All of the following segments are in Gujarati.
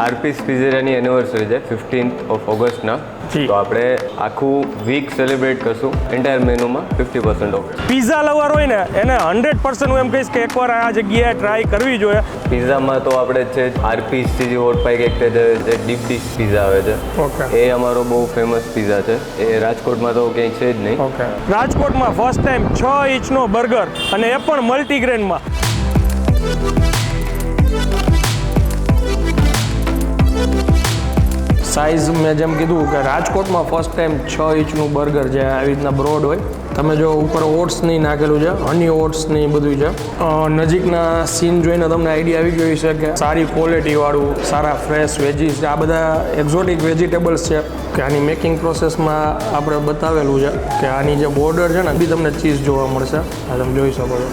Rceipes પિઝેરિયાની એનિવર્સરી છે 15th of August ના. તો આપણે આખું વીક સેલિબ્રેટ કરશું એન્ટાયર મેનુમાં 50% ઓફ. પિઝા લવર હોય ને એને 100% હું એમ કહીશ કે એકવાર આ જગ્યાએ ટ્રાય કરવી જોઈએ. પિઝામાં તો આપણે છે Rceipes ચીઝ હોટ પાઈ એક જે ડીપ ડીશ પિઝા આવે છે. ઓકે. એ અમારો બહુ ફેમસ પિઝા છે. એ રાજકોટમાં તો ક્યાંય છે જ નહીં. ઓકે. રાજકોટમાં ફર્સ્ટ ટાઈમ 6 ઇંચનો બર્ગર અને એ પણ મલ્ટીગ્રેનમાં. સાઇઝ મેં જેમ કીધું કે રાજકોટમાં ફર્સ્ટ ટાઈમ 6 ઇંચનું બર્ગર છે. આવી રીતના બ્રોડ હોય. તમે જો ઉપર ઓટ્સ નહીં નાખેલું છે, હની ઓટ્સ નહીં બધું છે. નજીકના સીન જોઈને તમને આઈડિયા આવી ગયો છે કે સારી ક્વોલિટીવાળું, સારા ફ્રેશ વેજીસ, આ બધા એક્ઝોટિક વેજીટેબલ્સ છે કે આની મેકિંગ પ્રોસેસમાં આપણે બતાવેલું છે કે આની જે બોર્ડર છે ને બી તમને ચીઝ જોવા મળશે. આ તમે જોઈ શકો છો.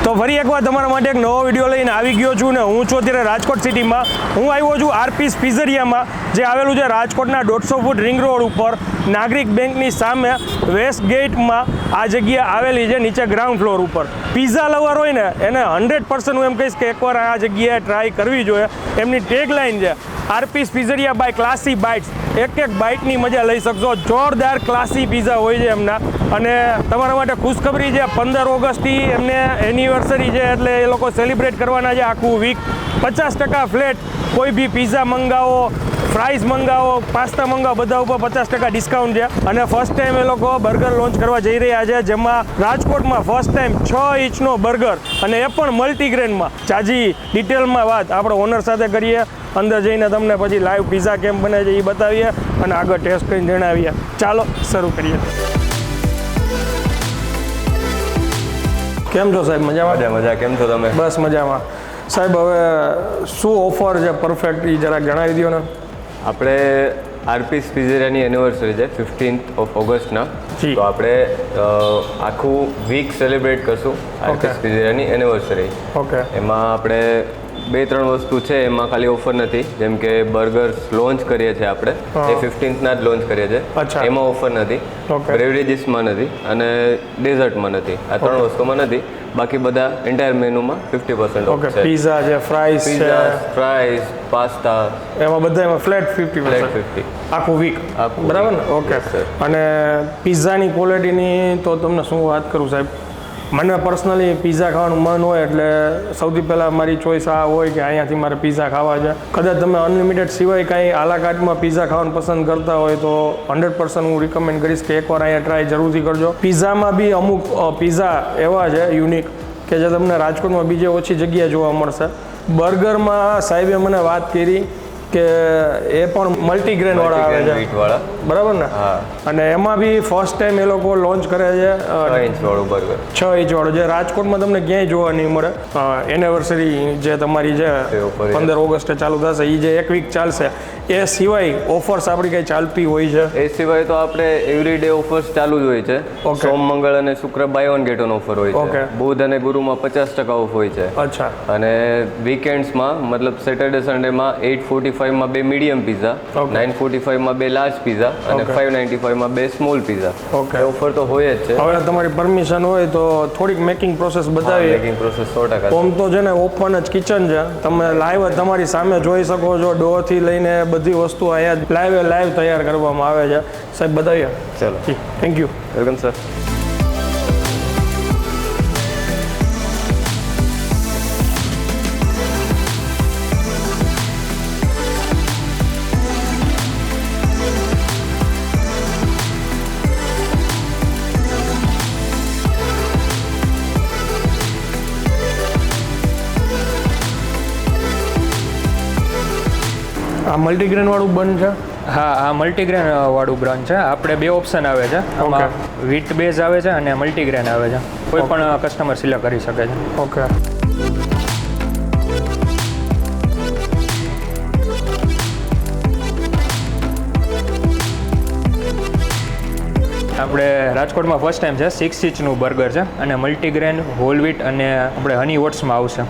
તો ફરી એકવાર તમારા માટે એક નવો વિડીયો લઈને આવી ગયો છું ને હું છું અત્યારે રાજકોટ સિટીમાં. હું આવ્યો છું Rceipes પિઝેરિયામાં, જે આવેલું છે રાજકોટના 150 ફૂટ રિંગ રોડ ઉપર નાગરિક બેંકની સામે વેસ્ટ ગેટમાં આ જગ્યા આવેલી છે, નીચે ગ્રાઉન્ડ ફ્લોર ઉપર. પિઝા લવર હોય ને એને 100% હું એમ કહીશ કે એકવાર આ જગ્યાએ ટ્રાય કરવી જોઈએ. એમની ટેગલાઇન છે Rceipes પિઝેરિયા બાય ક્લાસી બાઇટ્સ. એક એક બાઇટની મજા લઈ શકશો. જોરદાર ક્લાસી પિઝા હોય છે એમના. અને તમારા માટે ખુશખબરી છે, 15 ઓગસ્ટથી એમને એનિવર્સરી છે એટલે એ લોકો સેલિબ્રેટ કરવાના છે આખું વીક. 50% ફ્લેટ. કોઈ બી પિઝા મંગાવો, ફ્રાઈઝ મંગાવો, પાસ્તા મંગાવો, બધા ઉપર 50% ડિસ્કાઉન્ટ છે. અને ફર્સ્ટ ટાઈમ એ લોકો બર્ગર લોન્ચ કરવા જઈ રહ્યા છે, જેમાં રાજકોટમાં ફર્સ્ટ ટાઈમ 6 ઇંચનો બર્ગર અને એ પણ મલ્ટીગ્રેનમાં. જાજી ડિટેલમાં વાત આપણે ઓનર સાથે કરીએ. અંદર જઈને તમને પછી લાઈવ પિઝા કેમ બને છે એ બતાવીએ અને આગળ ટેસ્ટ કરીને જણાવીએ. ચાલો શરૂ કરીએ. કેમ છો સાહેબ? મજામાં? મજા. કેમ છો તમે? બસ મજામાં. સાહેબ હવે શું ઓફર છે પરફેક્ટ એ જરાક જણાવી દો ને. આપણે Rceipes પિઝેરિયાની એનિવર્સરી છે 15th of August ના. તો આપણે આખું વીક સેલિબ્રેટ કરશું Rceipes પિઝેરિયાની એનિવર્સરી. ઓકે. એમાં આપણે 2-3 વસ્તુ છે, એમાં ખાલી ઓફર નથી. જેમ કે બર્ગર્સ લોન્ચ કરીએ છીએ આપણે, એ 15th ના જ લોન્ચ કરીએ છીએ. એમાં ઓફર નથી. બેવરેજીસમાં નથી અને ડેઝર્ટમાં નથી. આ 3 વસ્તુમાં નથી. બાકી બધા એન્ટાયર મેનુમાં 50% ઓફ છે. પિઝા છે, ફ્રાઈઝ છે, ફ્રાઈઝ, પાસ્તા, એમાં બધામાં ફ્લેટ 50%. આખું વીક. બરાબર ને? ઓકે. અને પિઝાની ક્વોલિટીની તો તમને શું વાત કરું સાહેબ. મને પર્સનલી પિઝા ખાવાનું મન હોય એટલે સૌથી પહેલાં મારી ચોઈસ આ હોય કે અહીંયાથી મારે પિઝા ખાવા છે. કદાચ તમે અનલિમિટેડ સિવાય કાંઈ આલાકાર્ટમાં પિઝા ખાવાનું પસંદ કરતા હોય તો 100% હું રિકમેન્ડ કરીશ કે એકવાર અહીંયા ટ્રાય જરૂરથી કરજો. પિઝામાં બી અમુક પિઝા એવા છે યુનિક કે જે તમને રાજકોટમાં બીજે ઓછી જગ્યાએ જોવા મળશે. બર્ગરમાં સાહેબે મને વાત કરી કે એ પણ મલ્ટીગ્રેન વાળા આવે છે, બરાબર ને? અને એમાં બી ફર્સ્ટ ટાઈમ એ લોકો લોન્ચ કરે છે 6 ઇંચ વાળું બર્ગર. 6 ઇંચ વાળું, જે રાજકોટમાં તમને ક્યાંય જોવા નહીં મળે. એનિવર્સરી જે તમારી છે 15 ઓગસ્ટે ચાલુ થશે, એ જે એક વીક ચાલશે. એ સિવાય ઓફર્સ આપણી કંઈ ચાલતી હોય છે? એ સિવાય તો આપણે એવરી ડે ઓફર્સ ચાલુ જ હોય છે. સોમ, મંગળ અને શુક્ર buy one get one offer હોય છે. બુધ અને ગુરુમાં 50% ઓફ હોય છે. અચ્છા. અને વીકેન્ડ્સમાં મતલબ સેટરડે સન્ડેમાં 8:45 2 મીડિયમ પિઝા, 9:45 2 લાર્જ પિઝા અને 5:95 2 સ્મોલ પિઝા. ઓકે. ઓફર તો હોય જ છે. હવે તમારી પરમિશન હોય તો થોડીક મેકિંગ પ્રોસેસ બતાવીએ. Making process 100%. આમ તો છે ને ઓપન જ કિચન છે, તમે લાઈવ તમારી સામે જોઈ શકો છો. ડોથી લઈને બધી વસ્તુ અહીંયા લાઈવ તૈયાર કરવામાં આવે છે. સાહેબ બતાવીએ. ચલો, થેન્ક યુ. Welcome sir. આ મલ્ટીગ્રેન વાળું બન છે? હા, આ મલ્ટીગ્રેન વાળું બ્રાન્ડ છે. આપણે 2 ઓપ્શન આવે છે. આમાં વ્હીટ બેઝ આવે છે અને મલ્ટીગ્રેન આવે છે. કોઈ પણ કસ્ટમર સિલેક્ટ કરી શકે છે. ઓકે. આપણે રાજકોટમાં ફર્સ્ટ ટાઈમ છે. 6 ઇંચનું બર્ગર છે અને મલ્ટીગ્રેન, હોલ વ્હીટ અને આપણે હની ઓટ્સમાં આવશે.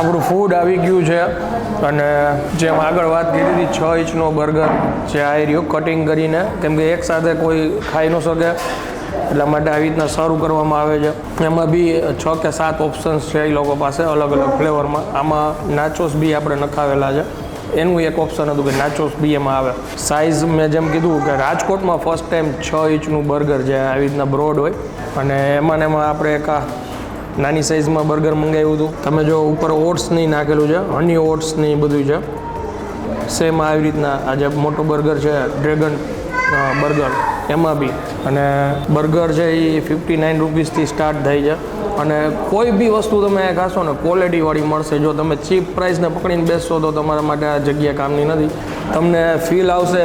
આપણું ફૂડ આવી ગયું છે અને જેમ આગળ વાત કરી હતી 6 ઇંચનો બર્ગર જે આવી રહ્યો કટિંગ કરીને, કેમ કે એક સાથે કોઈ ખાઈ ન શકે એટલા માટે આવી રીતના સર્વ કરવામાં આવે છે. એમાં બી 6 કે 7 ઓપ્શન્સ છે એ લોકો પાસે અલગ અલગ ફ્લેવરમાં. આમાં નાચોસ બી આપણે નખાવેલા છે, એનું એક ઓપ્શન હતું કે નાચોસ બી એમાં આવે. સાઇઝ મેં જેમ કીધું કે રાજકોટમાં ફર્સ્ટ ટાઈમ 6 ઇંચનું બર્ગર જે આવી રીતના બ્રોડ હોય અને એમાં આપણે એક નાની સાઇઝમાં બર્ગર મંગાવ્યું હતું. તમે જો ઉપર ઓટ્સની નાખેલું છે, હની ઓટ્સની બધું છે સેમ આવી રીતના. આ જે મોટો બર્ગર છે ડ્રેગન બર્ગર એમાં બી, અને બર્ગર છે એ 59 રૂપીસથી સ્ટાર્ટ થાય છે. અને કોઈ બી વસ્તુ તમે ખાશો ને ક્વોલિટીવાળી મળશે. જો તમે ચીપ પ્રાઇસને પકડીને બેસશો તો તમારા માટે આ જગ્યા કામની નથી. તમને ફીલ આવશે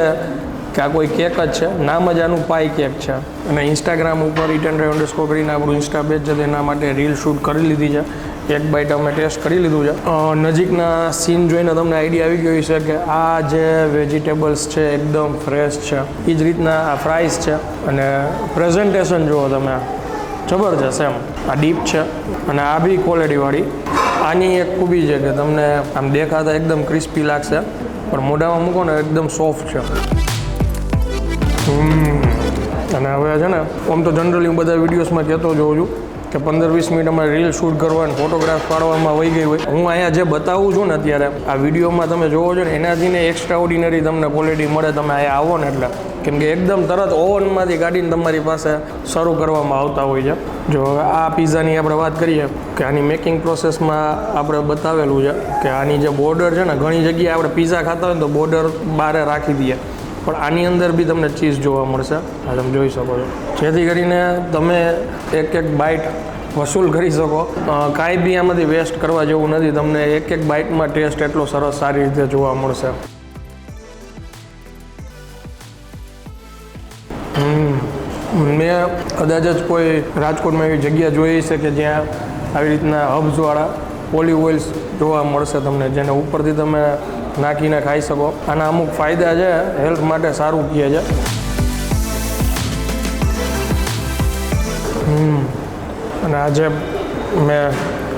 કે આ કોઈ કેક જ છે, નામ જ આનું પાઈ કેક છે. અને ઇન્સ્ટાગ્રામ ઉપર @__ કરીને આપણું ઇન્સ્ટા પેજ છે તેના માટે રીલ શૂટ કરી લીધી છે. એક બાઈટ અમે ટેસ્ટ કરી લીધું છે. નજીકના સીન જોઈને તમને આઈડિયા આવી ગયો છે કે આ જે વેજીટેબલ્સ છે એકદમ ફ્રેશ છે. એ જ રીતના આ ફ્રાઈસ છે અને પ્રેઝન્ટેશન જુઓ તમે, જબરજસ્ત એમ. આ ડીપ છે અને આ બી ક્વોલિટીવાળી. આની એક ખૂબી છે કે તમને આમ દેખાતા એકદમ ક્રિસ્પી લાગશે પણ મોઢામાં મૂકો ને એકદમ સોફ્ટ છે. અને હવે છે ને આમ તો જનરલી હું બધા વિડીયોઝમાં કહેતો જોઉં છું કે 15-20 મિનિટ અમારે રીલ શૂટ કરવા અને ફોટોગ્રાફ પાડવામાં વહી ગઈ હોય. હું અહીંયા જે બતાવું છું ને અત્યારે આ વિડીયોમાં તમે જોવો છો ને એનાથી ને એક્સ્ટ્રા ઓર્ડિનરી તમને ક્વોલિટી મળે તમે અહીંયા આવો ને એટલે. કેમ કે એકદમ તરત ઓવનમાંથી કાઢીને તમારી પાસે સર્વ કરવામાં આવતા હોય છે. જો આ પિઝાની આપણે વાત કરીએ કે આની મેકિંગ પ્રોસેસમાં આપણે બતાવેલું છે કે આની જે બોર્ડર છે ને, ઘણી જગ્યાએ આપણે પિઝા ખાતા હોય ને તો બોર્ડર બહાર રાખી દઈએ, પણ આની અંદર બી તમને ચીઝ જોવા મળશે. આ તમે જોઈ શકો છો, જેથી કરીને તમે એક બાઇટ વસૂલ કરી શકો. કાંઈ બી આમાંથી વેસ્ટ કરવા જેવું નથી. તમને એક બાઇટમાં ટેસ્ટ એટલો સરસ સારી રીતે જોવા મળશે. મેં કદાચ જ કોઈ રાજકોટમાં એવી જગ્યા જોઈ છે કે જ્યાં આવી રીતના હબ્સવાળા ઓલિવ ઓઇલ્સ જોવા મળશે તમને, જેને ઉપરથી તમે નાખીને ખાઈ શકો. આના અમુક ફાયદા છે, હેલ્થ માટે સારું કહે છે. અને આજે મેં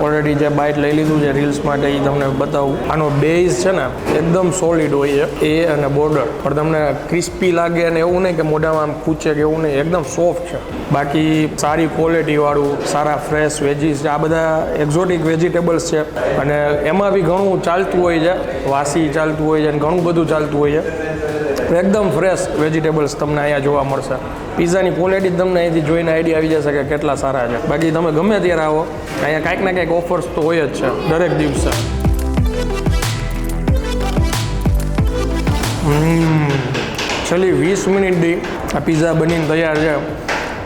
ઓલરેડી જે બાઇટ લઈ લીધું છે રીલ્સ માટે એ તમને બતાવું. આનો બેઝ છે ને એકદમ સોલિડ હોય છે એ અને બોર્ડર, પણ તમને ક્રિસ્પી લાગે અને એવું નહીં કે મોઢામાં આમ ખૂચે કે એવું નહીં, એકદમ સોફ્ટ છે. બાકી સારી ક્વોલિટીવાળું, સારા ફ્રેશ વેજીસ છે. આ બધા એક્ઝોટિક વેજીટેબલ્સ છે અને એમાં બી ઘણું ચાલતું હોય છે, વાસી ચાલતું હોય છે અને ઘણું બધું ચાલતું હોય છે. એકદમ ફ્રેશ વેજીટેબલ્સ તમને અહીંયા જોવા મળશે. પિઝાની ક્વોલિટી તમને અહીંથી જોઈને આઈડિયા આવી જશે કે કેટલા સારા છે. બાકી તમે ગમે ત્યારે આવો, અહીંયા કાંઈક ને કાંઈક ઓફર્સ તો હોય જ છે દરેક દિવસે. છેલ્લી 20 મિનિટથી આ પિઝા બનીને તૈયાર છે.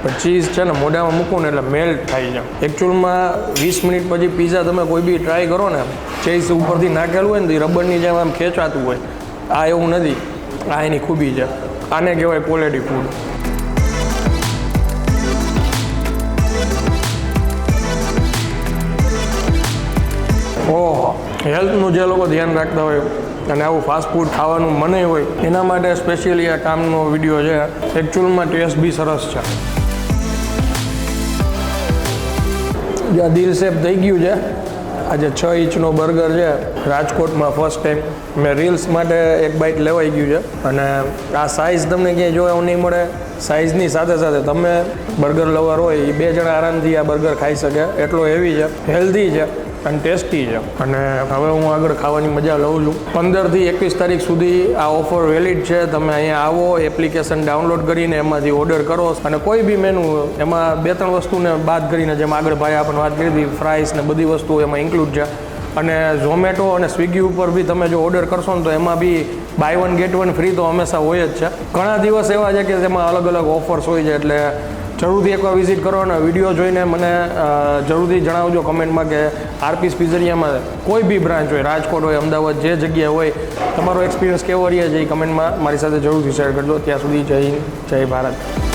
પણ ચીઝ છે ને મોઢામાં મૂકું ને એટલે મેલ્ટ થાય છે. એકચ્યુઅલમાં 20 મિનિટ પછી પિઝા તમે કોઈ બી ટ્રાય કરો ને, ચીઝ ઉપરથી નાખેલું હોય ને તો રબરની જેમ આમ ખેંચાતું હોય. આ એવું નથી, આ એની ખૂબી છે. આને કહેવાય ક્વોલિટી ફૂડ. ઓહો, હેલ્થનું જે લોકો ધ્યાન રાખતા હોય અને આવું ફાસ્ટ ફૂડ ખાવાનું મને હોય એના માટે સ્પેશિયલી આ કામનો વિડીયો છે. એકચ્યુઅલમાં ટેસ્ટ બી સરસ છે. જે દિલ શેપ થઈ ગયું છે. આજે 6 ઇંચનો બર્ગર છે રાજકોટમાં ફર્સ્ટ ટાઈમ. મેં રીલ્સ માટે એક બાઇટ લેવાઈ ગયું છે અને આ સાઇઝ તમને ક્યાંય જોવા નહીં મળે. સાઇઝની સાથે સાથે તમે બર્ગર લવર હોય એ 2 જણા આરામથી આ બર્ગર ખાઈ શકે એટલો હેવી છે, હેલ્ધી છે અને ટેસ્ટી છે. અને હવે હું આગળ ખાવાની મજા લઉં છું. 15 થી 21 તારીખ સુધી આ ઓફર વેલિડ છે. તમે અહીંયા આવો, એપ્લિકેશન ડાઉનલોડ કરીને એમાંથી ઓર્ડર કરો અને કોઈ બી મેનુ એમાં 2-3 વસ્તુને બાદ કરીને, જેમ આગળ ભાઈ આપણને વાત કરી હતી, ફ્રાઈસ ને બધી વસ્તુઓ એમાં ઇન્ક્લુડ છે. અને ઝોમેટો અને સ્વિગી ઉપર બી તમે જો ઓર્ડર કરશો ને તો એમાં બી બાય 1 ગેટ 1 ફ્રી તો હંમેશા હોય જ છે. ઘણા દિવસ એવા છે કે જેમાં અલગ અલગ ઓફર્સ હોય છે. એટલે જરૂરથી એકવાર વિઝિટ કરો અને વિડીયો જોઈને મને જરૂરથી જણાવજો કમેન્ટમાં કે આરપીસ પિઝરિયામાં કોઈ બી બ્રાન્ચ હોય, રાજકોટ હોય, અમદાવાદ, જે જગ્યાએ હોય, તમારો એક્સપિરિયન્સ કેવો રહે છે એ કમેન્ટમાં મારી સાથે જરૂરથી શેર કરજો. ત્યાં સુધી જય હિન્દ, જય ભારત.